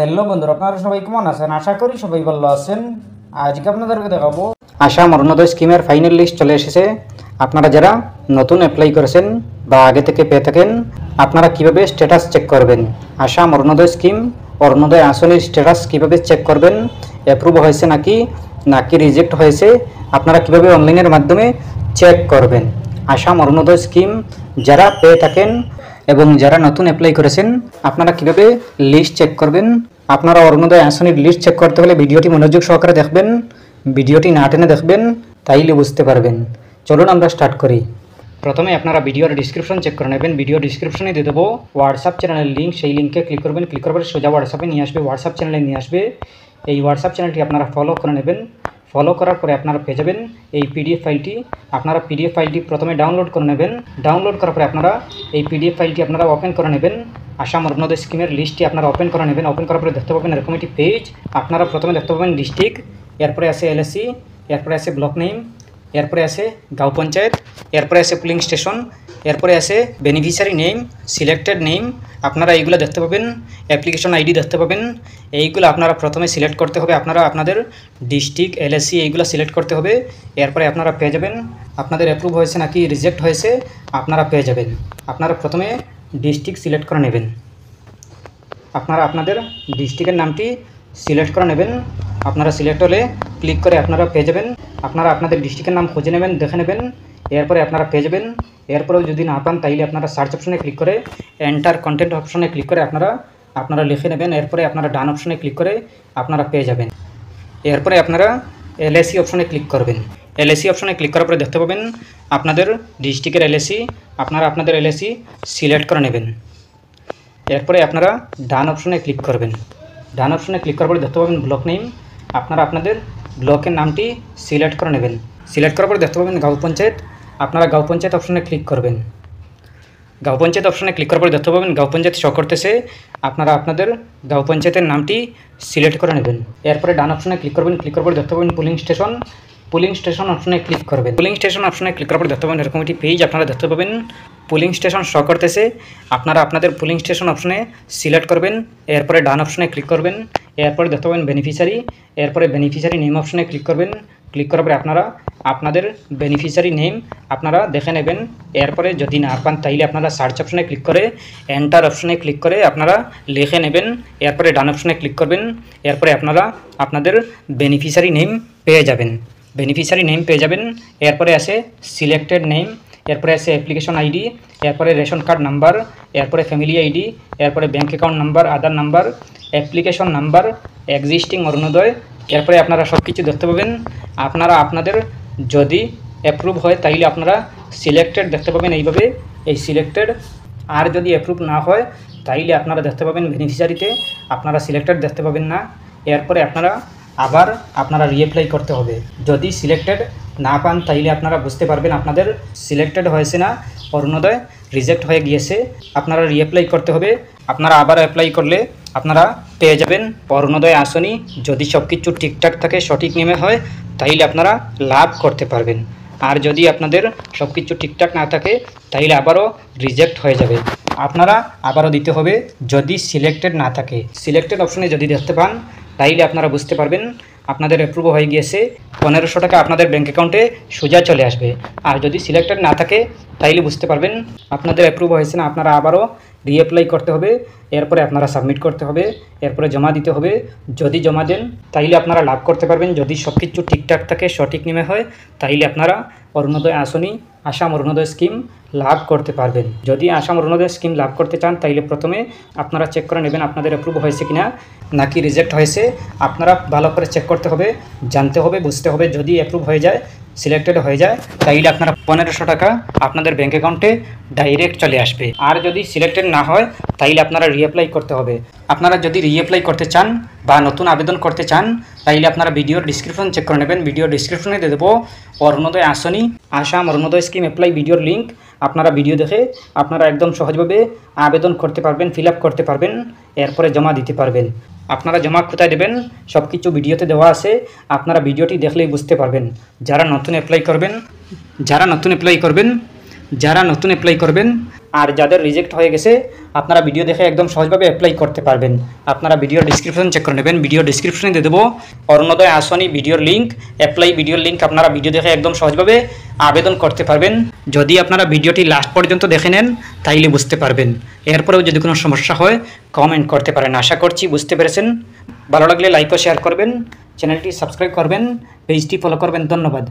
Hello বন্ধুরা, আপনারা সবাই কেমন আছেন? আশা করি সবাই ভালো আছেন। আজকে আপনাদেরকে দেখাবো আসাম অরুণোদয় স্কিমের ফাইনাল লিস্ট চলে এসেছে। আপনারা যারা নতুন অ্যাপ্লাই করেছেন বা আগে থেকে পেয়ে থাকেন, আপনারা কিভাবে স্ট্যাটাস চেক করবেন, আসাম অরুণোদয় স্কিম অরুণোদয় আসনের স্ট্যাটাস কিভাবে চেক করবেন, অ্যাপ্রুভ হয়েছে নাকি রিজেক্ট হয়েছে, আপনারা কিভাবে অনলাইনের মাধ্যমে চেক করবেন। আসাম অরুণোদয় স্কিম যারা পেয়ে থাকেন এবং যারা নতুন অ্যাপ্লাই করেছেন, আপনারা কিভাবে লিস্ট চেক করবেন। আপনারা অরুণোদয় আসনের লিস্ট চেক করতে হলে ভিডিওটি মনোযোগ সহকারে দেখবেন, ভিডিওটি না টেনে দেখবেন, তাইলে বুঝতে পারবেন। চলুন আমরা স্টার্ট করি। প্রথমে আপনারা ভিডিওর ডিসক্রিপশন চেক করে নেবেন। ভিডিও ডিসক্রিপশনে দিয়ে দেবো হোয়াটসঅ্যাপ চ্যানেলের লিঙ্ক, সেই লিঙ্কে ক্লিক করবেন। ক্লিক করার পরে সোজা হোয়াটসঅ্যাপে নিয়ে আসবে, হোয়াটসঅ্যাপ চ্যানেলে নিয়ে আসবে। এই হোয়াটসঅ্যাপ চ্যানেলটি আপনারা ফলো করে নেবেন। ফলো করার পরে আপনারা পেয়ে যাবেন এই পিডিএফ ফাইলটি। আপনারা পিডিএফ ফাইলটি প্রথমে ডাউনলোড করে নেবেন। ডাউনলোড করার পরে আপনারা এই পিডিএফ ফাইলটি আপনারা ওপেন করে নেবেন। আসাম অরুণোদয় স্কিমের লিস্টটি আপনারা ওপেন করে নেবেন। ওপেন করার পরে দেখতে পাবেন এরকম একটি পেজ। আপনারা প্রথমে দেখতে পাবেন ডিস্ট্রিক্ট, এরপরে আছে এলএসি, এরপরে আছে ব্লক নেম, এরপরে আছে গাঁও পঞ্চায়েত, এরপরে আছে পুলিং স্টেশন, এরপরে আছে বেনিফিশিয়ারি নেম, সিলেক্টেড নেম। আপনারা এইগুলো দেখতে পাবেন। অ্যাপ্লিকেশন আইডি দেখতে পাবেন। এইগুলো আপনারা প্রথমে সিলেক্ট করতে হবে। আপনারা আপনাদের ডিস্ট্রিক্ট, এলএসি এইগুলো সিলেক্ট করতে হবে। এরপরে আপনারা পেয়ে যাবেন আপনাদের অ্যাপ্রুভ হয়েছে নাকি রিজেক্ট হয়েছে, আপনারা পেয়ে যাবেন। আপনারা প্রথমে ডিস্ট্রিক্ট সিলেক্ট করে নেবেন। আপনারা আপনাদের ডিস্ট্রিক্টের নামটি সিলেক্ট করে নেবেন। আপনারা সিলেক্ট হলে ক্লিক করে আপনারা পেয়ে যাবেন। আপনারা আপনাদের ডিস্ট্রিক্টের নাম খুঁজে নেবেন, দেখে নেবেন। এরপরে আপনারা পেয়ে যাবেন। এরপরেও যদি না পান তাইলে আপনারা সার্চ অপশনে ক্লিক করে এন্টার কন্টেন্ট অপশনে ক্লিক করে আপনারা লিখে নেবেন। এরপরে আপনারা ডান অপশনে ক্লিক করে আপনারা পেয়ে যাবেন। এরপরে আপনারা এলএসি অপশনে ক্লিক করবেন। এলএসি অপশনে ক্লিক করার পরে দেখতে পাবেন আপনাদের ডিস্ট্রিক্টের এলএসি। আপনারা আপনাদের এলএসি সিলেক্ট করে নেবেন। এরপরে আপনারা ডান অপশনে ক্লিক করবেন। ডান অপশনে ক্লিক করার পরে দেখতে পাবেন ব্লক নেম। আপনারা আপনাদের ব্লকের নামটি সিলেক্ট করে নেবেন। সিলেক্ট করার পরে দেখতে পাবেন গাঁও পঞ্চায়েত। আপনারা গাঁও পঞ্চায়েত অপশনে ক্লিক করবেন। গাঁও পঞ্চায়েত অপশনে ক্লিক করার পরে দেখতে পাবেন গাঁও পঞ্চায়েত শো করতেছে। আপনারা আপনাদের গাঁও পঞ্চায়েতের নামটি সিলেক্ট করে নেবেন। এরপরে ডান অপশনে ক্লিক করবেন। ক্লিক করার পরে দেখতে পাবেন পুলিং স্টেশন। পুলিং স্টেশন অপশনে ক্লিক করবেন। পুলিং স্টেশন অপশনে ক্লিক করার পরে দেখতে পাবেন এরকম একটি পেজ। আপনারা দেখতে পাবেন পুলিং স্টেশন শো করতেছে। আপনারা আপনাদের পুলিং স্টেশন অপশনে সিলেক্ট করবেন। এরপরে ডান অপশনে ক্লিক করবেন। এরপরে দেখতে পাবেন বেনিফিশিয়ারি। এরপরে বেনিফিশিয়ারি নেম অপশনে ক্লিক করবেন। ক্লিক করার পরে আপনারা আপনাদের বেনিফিশিয়ারি নেম আপনারা দেখে নেবেন। এরপরে যদি না পান তাইলে আপনারা সার্চ অপশনে ক্লিক করে এন্টার অপশনে ক্লিক করে আপনারা লিখে নেবেন। এরপরে ডান অপশনে ক্লিক করবেন। এরপরে আপনারা আপনাদের বেনিফিশিয়ারি নেম পেয়ে যাবেন। বেনিফিশিয়ারি নেম পেয়ে যাবেন। এরপরে আছে সিলেক্টেড নেম, এরপরে আছে অ্যাপ্লিকেশন আইডি, এরপরে রেশন কার্ড নাম্বার, এরপরে ফ্যামিলি আইডি, এরপরে ব্যাঙ্ক অ্যাকাউন্ট নাম্বার, আধার নাম্বার, অ্যাপ্লিকেশন নাম্বার, এক্সিস্টিং অরুণোদয়। এরপরে আপনারা সব কিছু দেখতে পাবেন। আপনারা আপনাদের যদি অ্যাপ্রুভ হয় তাইলে আপনারা সিলেক্টেড দেখতে পাবেন এইভাবে, এই সিলেক্টেড। আর যদি অ্যাপ্রুভ না হয় তাইলে আপনারা দেখতে পাবেন বেনিফিশিয়ারিতে আপনারা সিলেক্টেড দেখতে পাবেন না। এরপরে আপনারা আবার আপনারা রিঅ্যাপ্লাই করতে হবে। যদি সিলেক্টেড না পান তাইলে আপনারা বুঝতে পারবেন আপনাদের সিলেক্টেড হয়েছে না, অরুণোদয় রিজেক্ট হয়ে গিয়েছে। আপনারা রিঅ্যাপ্লাই করতে হবে। আপনারা আবার অ্যাপ্লাই করলে আপনারা পেয়ে যাবেন অরুণোদয় আসনি। যদি সব কিছু ঠিকঠাক থাকে, সঠিক নেমে হয়, তাইলে আপনারা লাভ করতে পারবেন। আর যদি আপনাদের সব কিছু ঠিকঠাক না থাকে তাইলে আবারও রিজেক্ট হয়ে যাবে। আপনারা আবারও দিতে হবে যদি সিলেক্টেড না থাকে। সিলেক্টেড অপশনে যদি দেখতে পান তাইলে আপনারা বুঝতে পারবেন আপনাদের অ্যাপ্রুভ হয়ে গিয়েছে। 1500 টাকা আপনাদের ব্যাঙ্ক অ্যাকাউন্টে সোজা চলে আসবে। আর যদি সিলেক্টেড না থাকে তাইলে বুঝতে পারবেন আপনাদের অ্যাপ্রুভ হয়েছে না, আপনারা আবারও রিঅ্যাপ্লাই করতে হবে। এরপরে আপনারা সাবমিট করতে হবে, এরপরে জমা দিতে হবে। যদি জমা দেন তাইলে আপনারা লাভ করতে পারবেন। যদি সব কিছু ঠিকঠাক থাকে, সঠিক নেমে হয়, তাইলে আপনারা অরুণোদয় আসনি, আসাম অরুণোদয় স্কিম লাভ করতে পারবেন। যদি আসাম অরুণোদয় স্কিম লাভ করতে চান তাইলে প্রথমে আপনারা চেক করে নেবেন আপনাদের অ্যাপ্রুভ হয়েছে কিনা নাকি রিজেক্ট হয়েছে। আপনারা ভালো করে চেক করতে হবে, জানতে হবে, বুঝতে হবে। যদি অ্যাপ্রুভ হয়ে যায়, সিলেক্টেড হয়ে যায়, তাইলে আপনারা 1500 টাকা আপনাদের ব্যাঙ্ক অ্যাকাউন্টে ডাইরেক্ট চলে আসবে। আর যদি সিলেক্টেড না হয় তাইলে আপনারা রিঅ্যাপ্লাই করতে হবে। আপনারা যদি রিঅ্যাপ্লাই করতে চান বা নতুন আবেদন করতে চান তাইলে আপনারা ভিডিওর ডিসক্রিপশন চেক করে নেবেন। ভিডিও ডিসক্রিপশনে দিয়ে দেবো অরুণোদয় আসনি, আসাম অরুণোদয় স্কিম অ্যাপ্লাই ভিডিওর লিঙ্ক। আপনারা ভিডিও দেখে আপনারা একদম সহজভাবে আবেদন করতে পারবেন, ফিল আপ করতে পারবেন, এরপরে জমা দিতে পারবেন। আপনারা জমা কোথায় দেবেন সব কিছু ভিডিওতে দেওয়া আছে। আপনারা ভিডিওটি দেখলেই বুঝতে পারবেন। যারা নতুন অ্যাপ্লাই করবেন আর যাদের রিজেক্ট হয়ে গেছে আপনারা ভিডিও দেখে একদম সহজভাবে অ্যাপ্লাই করতে পারবেন। আপনারা ভিডিওর ডিসক্রিপশন চেক করে নেবেন, ভিডিও ডিসক্রিপশনে দিয়ে দেবো অরুণোদয় আসনি ভিডিওর লিঙ্ক, অ্যাপ্লাই ভিডিওর লিঙ্ক। আপনারা ভিডিও দেখে একদম সহজভাবে আবেদন করতে পারবেন। যদি আপনারা ভিডিওটি লাস্ট পর্যন্ত দেখে নেন তাইলে বুঝতে পারবেন। এরপরেও যদি কোনো সমস্যা হয় কমেন্ট করতে পারেন। আশা করছি বুঝতে পেরেছেন। ভালো লাগলে লাইক ও শেয়ার করবেন, চ্যানেলটি সাবস্ক্রাইব করবেন, পেজটি ফলো করবেন। ধন্যবাদ।